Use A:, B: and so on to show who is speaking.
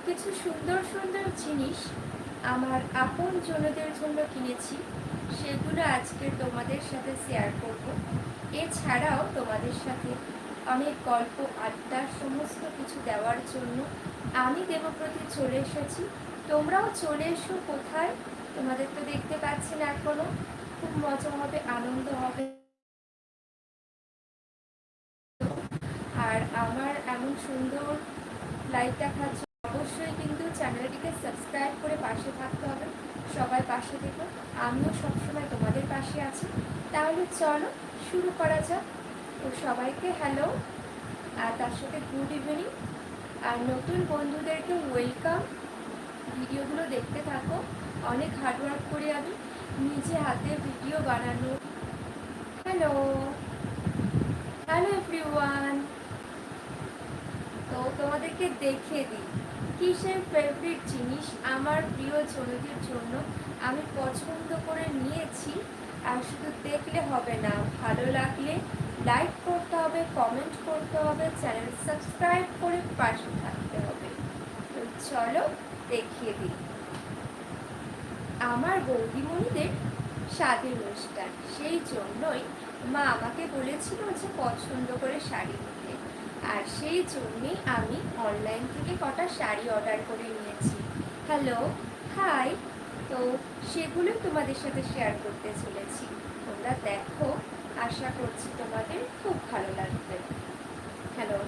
A: কিছু সুন্দর সুন্দর জিনিস আমার আপন জনদের জন্য কিনেছি, সেগুলো আজকে তোমাদের সাথে শেয়ার করব। এছাড়াও তোমাদের সাথে অনেক গল্প, আড্ডা, সমস্ত কিছু দেওয়ার জন্য আমি দেবপ্রতি চলে এসেছি। তোমরাও চলে এসো। কোথায়? তোমাদের তো দেখতে পাচ্ছি না এখনো। খুব মজা হবে, আনন্দ হবে। আর আমার এমন সুন্দর লাইভ দেখার জন্য অবশ্যই কিন্তু চ্যানেলটিকে সাবস্ক্রাইব করে পাশে থাকতে হবে। সবাই পাশে থেকো, আমিও সবসময় তোমাদের পাশে আছি। তাহলে চলো শুরু করা যাক। তো সবাইকে হ্যালো, আর তার সাথে গুড ইভিনিং। আর নতুন বন্ধুদেরকে ওয়েলকাম। ভিডিওগুলো দেখতে থাকো। অনেক হার্ডওয়ার্ক করে আমি নিজে হাতে ভিডিও বানানো। Hello, hello everyone. তো তোমাদেরকে দেখিয়ে দিই কিসের ফেভারিট জিনিস আমার প্রিয় জনদের জন্য আমি পছন্দ করে নিয়েছি। আর শুধু দেখলে হবে না, ভালো লাগলে লাইক করতে হবে, কমেন্ট করতে হবে, চ্যানেল সাবস্ক্রাইব করে পাশে থাকতে হবে। তো চলো দেখিয়ে দিই। আমার বৌদিমণিদের স্বাদের অনুষ্ঠান, সেই জন্যই মা আমাকে বলেছিল যে পছন্দ করে শাড়ি নিতে। আর সেই জন্যই আমি অনলাইন থেকে কটা শাড়ি অর্ডার করে নিয়েছি। Hello, hi. তো সেগুলোই তোমাদের সাথে শেয়ার করতে চলেছি। তোমরা দেখো, আশা করছি তোমাদের খুব ভালো লাগবে। হ্যালো।